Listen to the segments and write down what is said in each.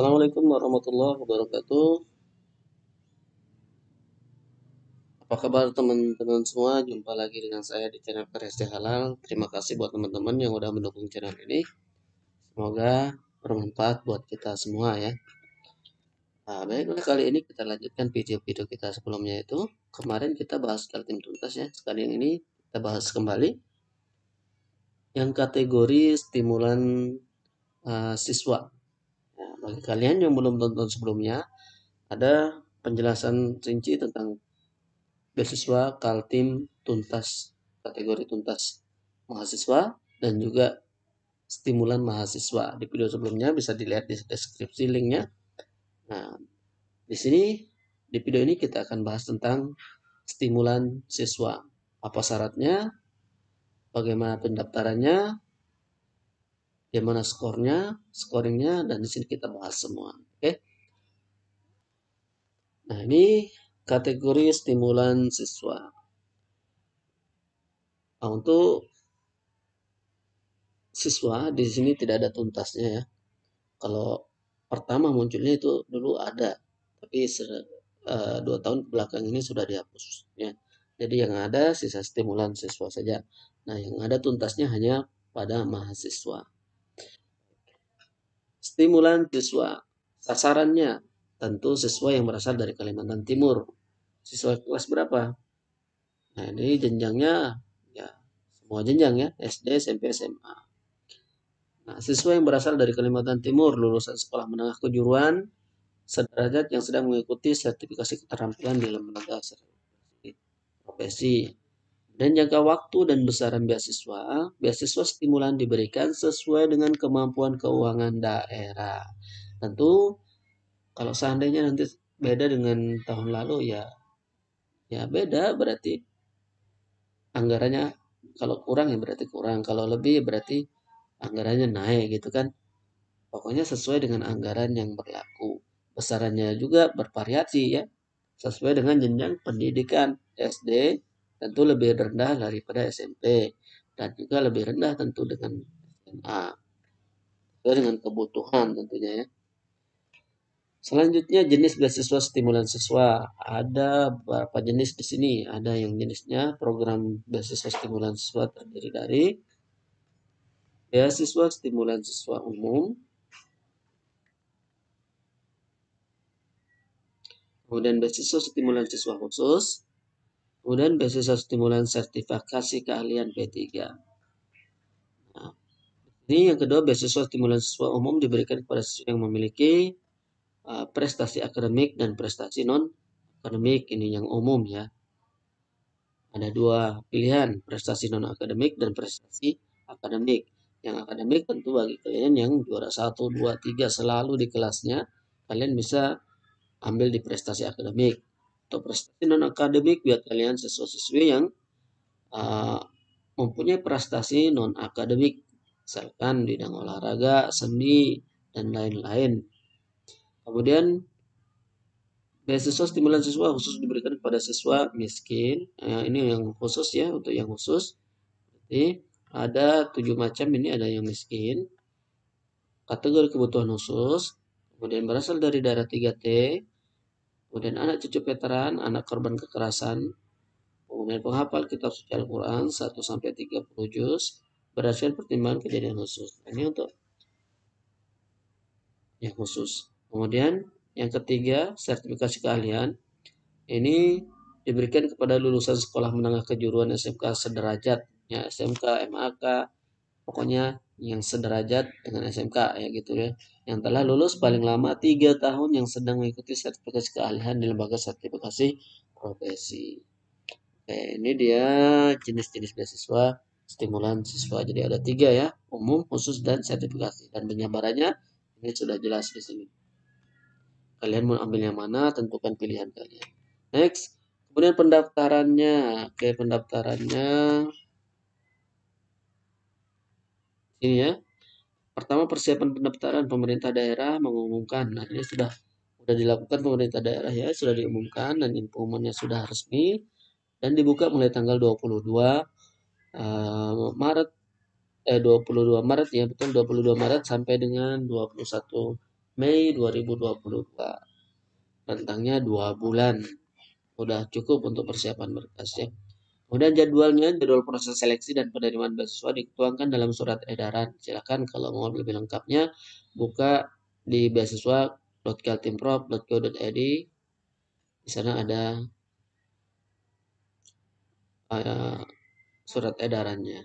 Assalamualaikum warahmatullahi wabarakatuh. Apa kabar teman-teman semua? Jumpa lagi dengan saya di channel PRSD Halal. Terima kasih buat teman-teman yang udah mendukung channel ini. Semoga bermanfaat buat kita semua ya. Nah, baiklah kali ini kita lanjutkan video-video kita sebelumnya itu. Kemarin kita bahas kaltim tuntas ya. Sekali ini kita bahas kembali yang kategori stimulan siswa. Nah, bagi kalian yang belum tonton sebelumnya, ada penjelasan rinci tentang beasiswa Kaltim tuntas, kategori tuntas mahasiswa dan juga stimulan mahasiswa. Di video sebelumnya bisa dilihat di deskripsi linknya. Nah, di sini di video ini kita akan bahas tentang stimulan siswa. Apa syaratnya, bagaimana pendaftarannya, bagaimana skornya, scoringnya, dan di sini kita bahas semua. Oke. Nah, ini kategori stimulan siswa. Nah, untuk siswa di sini tidak ada tuntasnya ya. Kalau pertama munculnya itu dulu ada, tapi 2 tahun belakang ini sudah dihapus ya. Jadi yang ada sisa stimulan siswa saja. Nah, yang ada tuntasnya hanya pada mahasiswa. Stimulan siswa, sasarannya tentu siswa yang berasal dari Kalimantan Timur. Siswa kelas berapa? Nah, ini jenjangnya ya semua jenjang ya, SD, SMP, SMA. Nah, siswa yang berasal dari Kalimantan Timur lulusan sekolah menengah kejuruan sederajat yang sedang mengikuti sertifikasi keterampilan di lembaga sertifikasi profesi. Dan jangka waktu dan besaran beasiswa, beasiswa stimulan diberikan sesuai dengan kemampuan keuangan daerah. Tentu kalau seandainya nanti beda dengan tahun lalu ya beda berarti anggarannya kalau kurang ya berarti kurang, kalau lebih ya berarti anggarannya naik gitu kan. Pokoknya sesuai dengan anggaran yang berlaku. Besarannya juga bervariasi ya. Sesuai dengan jenjang pendidikan. SD tentu lebih rendah daripada SMP. Dan juga lebih rendah tentu dengan SMA. Sesuai dengan kebutuhan tentunya ya. Selanjutnya jenis beasiswa stimulan siswa. Ada beberapa jenis di sini. Ada yang jenisnya program beasiswa stimulan siswa terdiri dari beasiswa stimulan siswa umum, kemudian beasiswa stimulan siswa khusus, kemudian beasiswa stimulan sertifikasi keahlian P3. Nah, ini yang kedua beasiswa stimulan siswa umum diberikan kepada siswa yang memiliki prestasi akademik dan prestasi non akademik. Ini yang umum ya. Ada dua pilihan, prestasi non akademik dan prestasi akademik. Yang akademik tentu bagi kalian yang juara 1, 2, 3 selalu di kelasnya, kalian bisa ambil di prestasi akademik. Atau prestasi non akademik buat kalian siswa-siswi yang mempunyai prestasi non akademik, misalkan bidang olahraga, seni, dan lain-lain. Kemudian beasiswa stimulan siswa khusus diberikan kepada siswa miskin. Ini yang khusus ya, untuk yang khusus. Jadi ada 7 macam, ini ada yang miskin, kategori kebutuhan khusus, kemudian berasal dari daerah 3T, kemudian anak cucu veteran, anak korban kekerasan, kemudian penghafal kitab suci Al-Quran 1-30 juz berdasarkan pertimbangan kejadian khusus. Ini untuk yang khusus. Kemudian yang ketiga, sertifikasi keahlian. Ini diberikan kepada lulusan sekolah menengah kejuruan SMK sederajat, ya SMK, MAK, pokoknya yang sederajat dengan SMK ya gitu ya. Yang telah lulus paling lama 3 tahun yang sedang mengikuti sertifikasi keahlian di lembaga sertifikasi profesi. Oke, ini dia jenis-jenis beasiswa stimulan siswa. Jadi ada 3 ya, umum, khusus, dan sertifikasi. Dan penyabarannya ini sudah jelas di sini. Kalian mau ambil yang mana, tentukan pilihan kalian. Next, kemudian pendaftarannya. Oke, pendaftarannya ini ya. Pertama, persiapan pendaftaran pemerintah daerah mengumumkan. Nah, ini sudah dilakukan pemerintah daerah ya, sudah diumumkan dan pengumumannya sudah resmi dan dibuka mulai tanggal 22 Maret 22 Maret ya, betul, 22 Maret sampai dengan 21 Mei 2022. Rentangnya 2 bulan. Udah cukup untuk persiapan berkas ya. Kemudian jadwal proses seleksi dan penerimaan beasiswa dituangkan dalam surat edaran. Silakan kalau mau lebih lengkapnya buka di beasiswa.kaltimprov.go.id. Di sana ada surat edarannya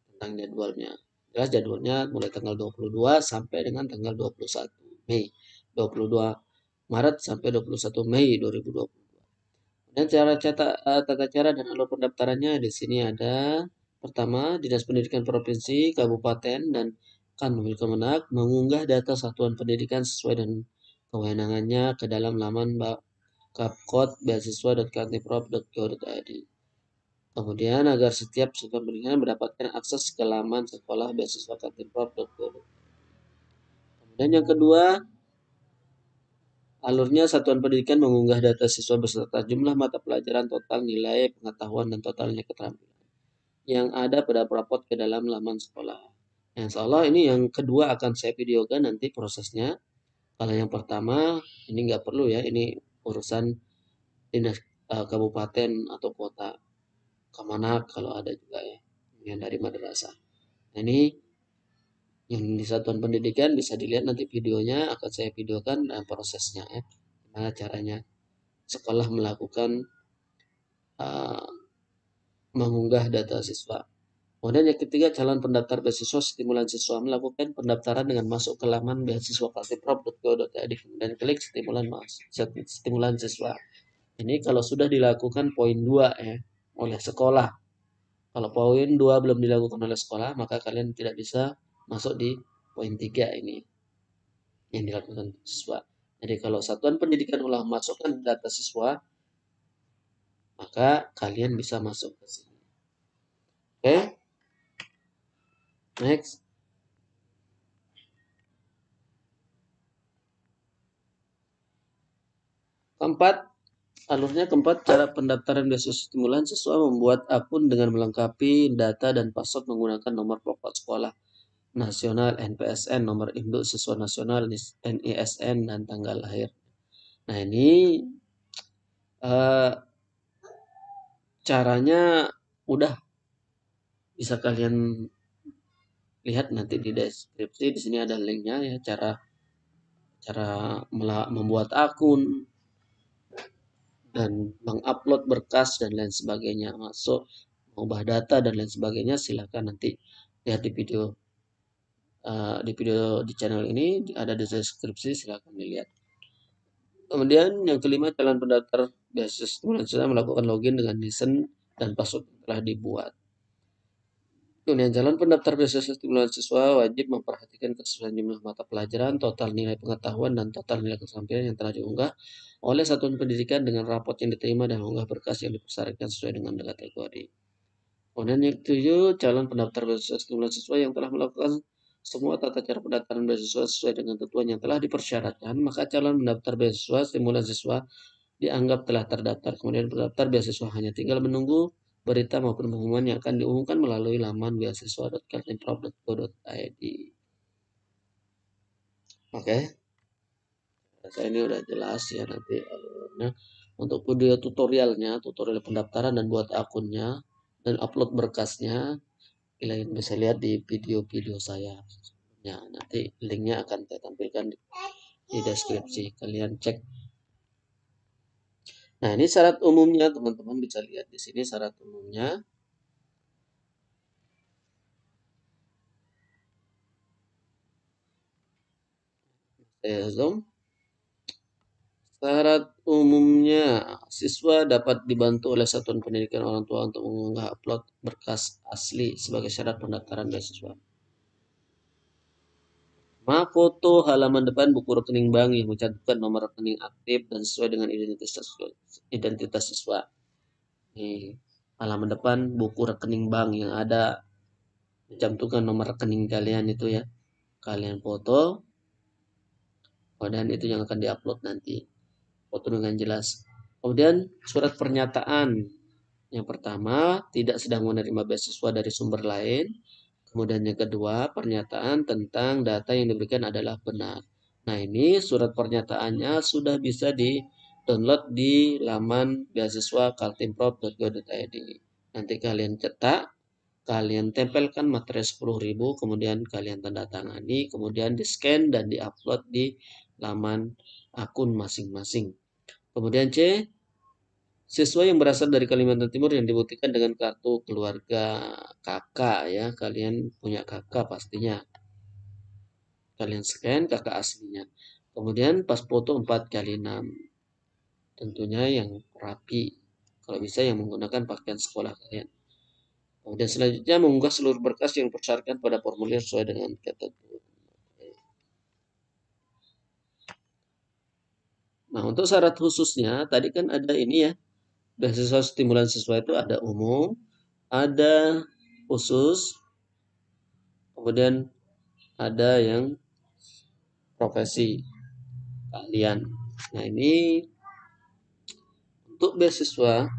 tentang jadwalnya. Jelas jadwalnya mulai tanggal 22 sampai dengan tanggal 21 Mei. 22 Maret sampai 21 Mei 2022. Dan tata cara dan alur pendaftarannya di sini ada. Pertama, Dinas Pendidikan Provinsi, Kabupaten, dan Kanwil Kemenak mengunggah data satuan pendidikan sesuai dengan kewenangannya ke dalam laman kapkod.beasiswa.kaltimprov.go.id. Kemudian agar setiap satuan pendidikan mendapatkan akses ke laman sekolah beasiswa kaltimprov.go.id. Kemudian yang kedua, alurnya satuan pendidikan mengunggah data siswa beserta jumlah mata pelajaran, total nilai pengetahuan, dan totalnya keterampilan yang ada pada rapot ke dalam laman sekolah. Insya Allah ini yang kedua akan saya videokan nanti prosesnya. Kalau yang pertama ini nggak perlu ya, ini urusan dinas kabupaten atau kota kemana kalau ada juga ya, yang dari madrasah. Nah, ini yang di satuan pendidikan bisa dilihat nanti videonya akan saya videokan prosesnya ya, gimana caranya sekolah melakukan mengunggah data siswa. Kemudian yang ketiga, calon pendaftar beasiswa stimulan siswa melakukan pendaftaran dengan masuk ke laman beasiswa kaltimprov.go.id dan klik stimulan siswa. Ini kalau sudah dilakukan poin 2 ya oleh sekolah. Kalau poin 2 belum dilakukan oleh sekolah, maka kalian tidak bisa masuk di poin 3 ini yang dilakukan siswa. Jadi kalau satuan pendidikan telah masukkan data siswa, maka kalian bisa masuk ke sini. Oke? Next. Keempat, cara pendaftaran beasiswa stimulan siswa membuat akun dengan melengkapi data dan password menggunakan nomor pokok sekolah nasional, NPSN, nomor induk siswa nasional, NISN, dan tanggal lahir. Nah ini caranya udah bisa kalian lihat nanti di deskripsi. Di sini ada linknya ya, cara membuat akun dan mengupload berkas dan lain sebagainya, masuk mengubah data dan lain sebagainya. Silakan nanti lihat di video di channel ini ada di deskripsi, silakan dilihat. Kemudian yang kelima, calon pendaftar beasiswa stimulan siswa melakukan login dengan listen dan password yang telah dibuat. Kemudian calon pendaftar beasiswa stimulan siswa wajib memperhatikan kesesuaian jumlah mata pelajaran, total nilai pengetahuan, dan total nilai keterampilan yang telah diunggah oleh satuan pendidikan dengan rapot yang diterima dan mengunggah berkas yang dipersyaratkan sesuai dengan kategori. Kemudian yang ketujuh, calon pendaftar beasiswa stimulan siswa yang telah melakukan semua tata cara pendaftaran beasiswa sesuai dengan ketentuan yang telah dipersyaratkan, maka calon pendaftar beasiswa stimulan siswa dianggap telah terdaftar. Kemudian pendaftar beasiswa hanya tinggal menunggu berita maupun pengumuman yang akan diumumkan melalui laman beasiswa.kaltimprov.go.id. Oke. Saya ini udah jelas ya nanti alurnya. Untuk video tutorial pendaftaran dan buat akunnya dan upload berkasnya, kalian bisa lihat di video-video saya. Ya, nanti linknya akan saya tampilkan di deskripsi. Kalian cek. Nah, ini syarat umumnya, teman-teman bisa lihat di sini syarat umumnya. Saya zoom. Syarat umumnya, siswa dapat dibantu oleh satuan pendidikan orang tua untuk mengunggah upload berkas asli sebagai syarat pendaftaran beasiswa. Foto halaman depan buku rekening bank yang mencantumkan nomor rekening aktif dan sesuai dengan identitas siswa. Nih, halaman depan buku rekening bank yang ada mencantumkan nomor rekening kalian itu ya. Kalian foto, dan itu yang akan diupload nanti. Foto dengan jelas. Kemudian surat pernyataan. Yang pertama, tidak sedang menerima beasiswa dari sumber lain. Kemudian yang kedua, pernyataan tentang data yang diberikan adalah benar. Nah, ini surat pernyataannya sudah bisa di-download di laman beasiswa kaltimprov.go.id. Nanti kalian cetak, kalian tempelkan materi 10.000, kemudian kalian tanda tangani, kemudian di-scan dan di-upload di laman akun masing-masing. Kemudian C, siswa yang berasal dari Kalimantan Timur yang dibuktikan dengan kartu keluarga kakak ya, kalian punya kakak pastinya. Kalian scan kakak aslinya. Kemudian pas foto 4x6. Tentunya yang rapi. Kalau bisa yang menggunakan pakaian sekolah kalian. Kemudian selanjutnya mengunggah seluruh berkas yang dipersyaratkan pada formulir sesuai dengan ketentuan. Nah, untuk syarat khususnya tadi kan ada ini ya. Beasiswa stimulan siswa itu ada umum, ada khusus, kemudian ada yang profesi kalian. Nah, ini untuk beasiswa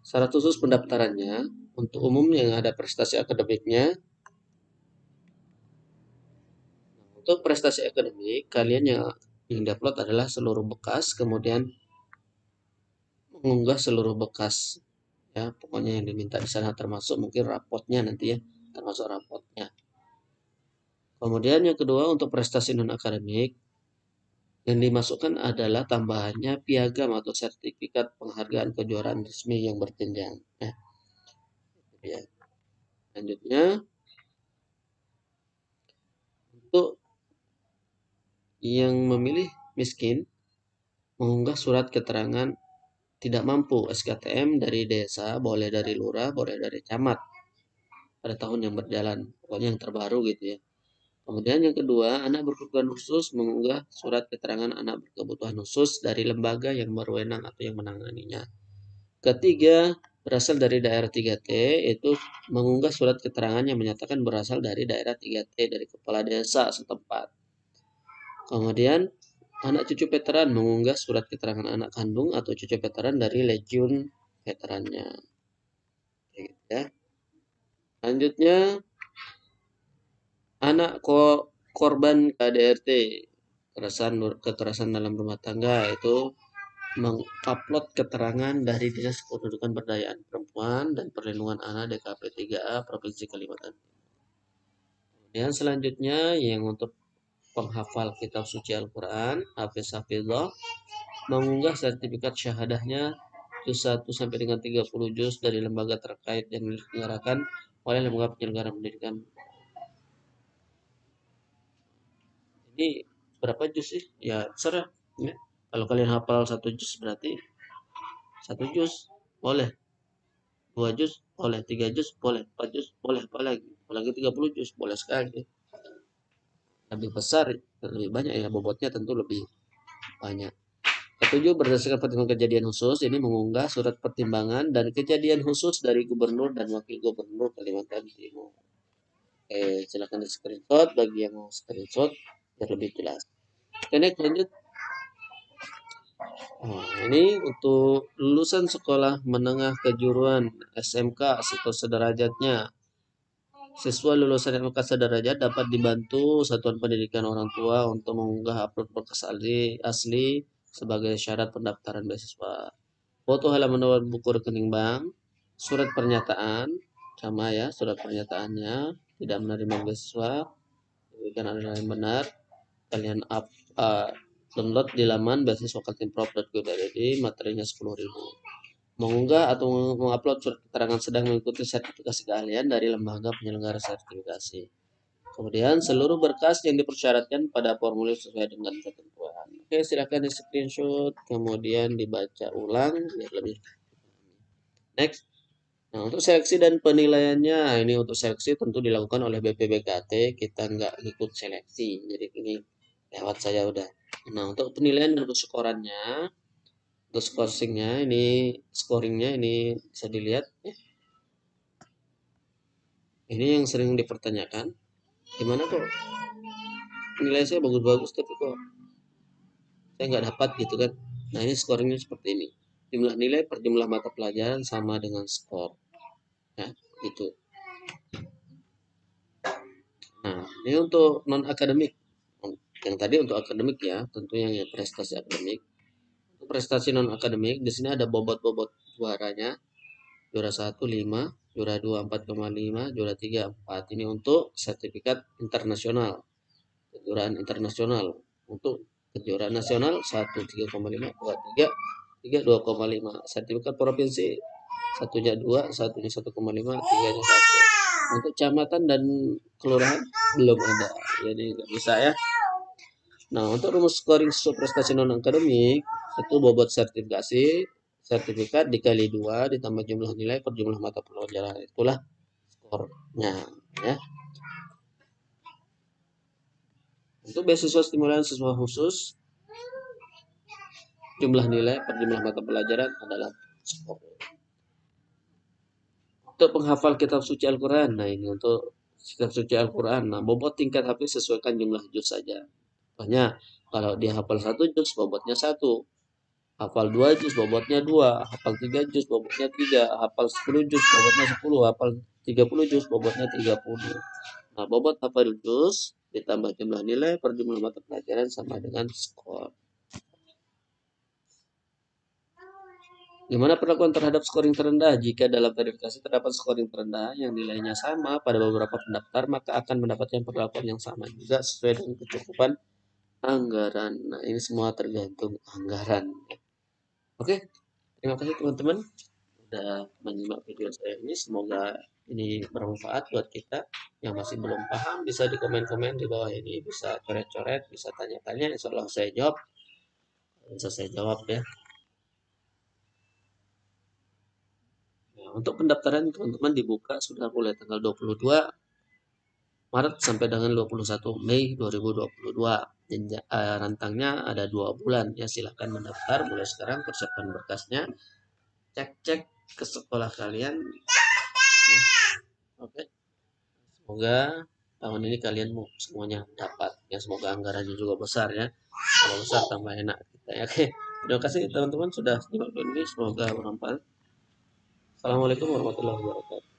syarat khusus pendaftarannya untuk umum yang ada prestasi akademiknya. Untuk prestasi akademik kalian yang diupload adalah seluruh bekas, kemudian mengunggah seluruh bekas ya, pokoknya yang diminta di sana termasuk mungkin rapotnya nanti ya, termasuk rapotnya. Kemudian yang kedua untuk prestasi non akademik yang dimasukkan adalah tambahannya piagam atau sertifikat penghargaan kejuaraan resmi yang berjenjang. Ya. Selanjutnya untuk yang memilih miskin mengunggah surat keterangan tidak mampu SKTM dari desa, boleh dari lurah, boleh dari camat pada tahun yang berjalan, pokoknya yang terbaru gitu ya. Kemudian yang kedua, anak berkebutuhan khusus mengunggah surat keterangan anak berkebutuhan khusus dari lembaga yang berwenang atau yang menanganinya. Ketiga, berasal dari daerah 3T, itu mengunggah surat keterangan yang menyatakan berasal dari daerah 3T, dari kepala desa setempat. Kemudian, anak cucu veteran mengunggah surat keterangan anak kandung atau cucu veteran dari legiun veterannya. Gitu ya. Selanjutnya, anak korban KDRT, kekerasan dalam rumah tangga, itu mengupload keterangan dari Dinas Kependudukan Pemberdayaan Perempuan dan Perlindungan Anak DKP 3A Provinsi Kalimantan. Kemudian selanjutnya yang untuk penghafal kitab suci Al-Quran, Hafiz Hafizah, mengunggah sertifikat syahadahnya juz 1 sampai dengan 30 juz dari lembaga terkait yang diselenggarakan oleh lembaga penyelenggara pendidikan. Ini berapa juz sih? Ya, serah. Ya. Kalau kalian hafal 1 juz berarti 1 juz boleh, 2 juz boleh, 3 juz boleh, 4 juz boleh, apalagi 30 juz boleh sekali. Lebih besar, lebih banyak ya, bobotnya tentu lebih banyak. Ketujuh, berdasarkan pertimbangan kejadian khusus, ini mengunggah surat pertimbangan dan kejadian khusus dari Gubernur dan Wakil Gubernur Kalimantan Timur. Silakan di screenshot bagi yang mau screenshot biar lebih jelas. Oke, next lanjut. Ini untuk lulusan sekolah menengah kejuruan SMK atau sederajatnya. Siswa lulusan SMK sederajat dapat dibantu Satuan Pendidikan Orang Tua untuk mengunggah upload berkas asli sebagai syarat pendaftaran beasiswa. Foto halaman buku rekening bank, surat pernyataan, sama ya, surat pernyataannya tidak menerima beasiswa, berikan adalah yang benar. Kalian download di laman beasiswa.kaltimprov.go.id, materinya 10.000. Mengunggah atau mengupload surat keterangan sedang mengikuti sertifikasi keahlian dari lembaga penyelenggara sertifikasi. Kemudian seluruh berkas yang dipersyaratkan pada formulir sesuai dengan ketentuan. Oke, silakan di screenshot kemudian dibaca ulang biar lebih. Next. Nah, untuk seleksi dan penilaiannya, ini untuk seleksi tentu dilakukan oleh BPBKT, kita nggak ikut seleksi, jadi ini lewat saja udah. Nah, untuk penilaian dan untuk skorannya, untuk scoringnya ini bisa dilihat ya. Ini yang sering dipertanyakan, gimana kok nilai saya bagus-bagus tapi kok saya nggak dapat gitu kan. Nah, ini scoringnya seperti ini, jumlah nilai per jumlah mata pelajaran sama dengan skor ya, itu. Nah, ini untuk non akademik. Yang tadi untuk akademik ya, tentunya yang prestasi akademik. Untuk prestasi non akademik di sini ada bobot-bobot juaranya. Juara 1 5, juara 2 4,5, juara 3 4. Ini untuk sertifikat internasional. Kejuaraan internasional. Untuk kejuaraan nasional 1 3,5, 2 3, 3 2,5. Sertifikat provinsi satunya 2, satunya 1,5, tiganya 1. Untuk kecamatan dan kelurahan belum ada. Jadi nggak bisa ya. Nah, untuk rumus scoring sesuai prestasi non akademik itu bobot sertifikat dikali 2 ditambah jumlah nilai per jumlah mata pelajaran, itulah skornya ya. Untuk beasiswa stimulan siswa khusus jumlah nilai per jumlah mata pelajaran adalah skor. Untuk penghafal kitab suci Al-Quran, nah ini untuk kitab suci Al-Quran, nah bobot tingkat hafal sesuaikan jumlah juz saja. Makanya kalau dia hafal 1 juz bobotnya 1, hafal 2 juz bobotnya 2, hafal 3 juz bobotnya 3, hafal 10 juz bobotnya 10, hafal 30 juz bobotnya 30. Nah, bobot hafal juz ditambah jumlah nilai per jumlah mata pelajaran sama dengan skor. Gimana perlakuan terhadap scoring terendah? Jika dalam verifikasi terdapat scoring terendah yang nilainya sama pada beberapa pendaftar, maka akan mendapatkan perlakuan yang sama juga sesuai dengan kecukupan anggaran. Nah, ini semua tergantung anggaran. Oke, terima kasih teman-teman sudah menyimak video saya ini. Semoga ini bermanfaat buat kita. Yang masih belum paham bisa di komen-komen di bawah ini, bisa coret-coret, bisa tanya-tanya, insya Allah saya jawab. Bisa saya jawab ya. Nah, untuk pendaftaran teman-teman dibuka sudah mulai tanggal 22 Maret sampai dengan 21 Mei 2022. Rentangnya ada 2 bulan ya, silahkan mendaftar mulai sekarang, persiapkan berkasnya, cek-cek ke sekolah kalian ya. Oke, semoga tahun ini kalian semuanya dapat ya, semoga anggarannya juga besar ya, kalau besar tambah enak kita ya. Oke, terima kasih teman-teman sudah simak ini, semoga bermanfaat. Assalamualaikum warahmatullahi wabarakatuh.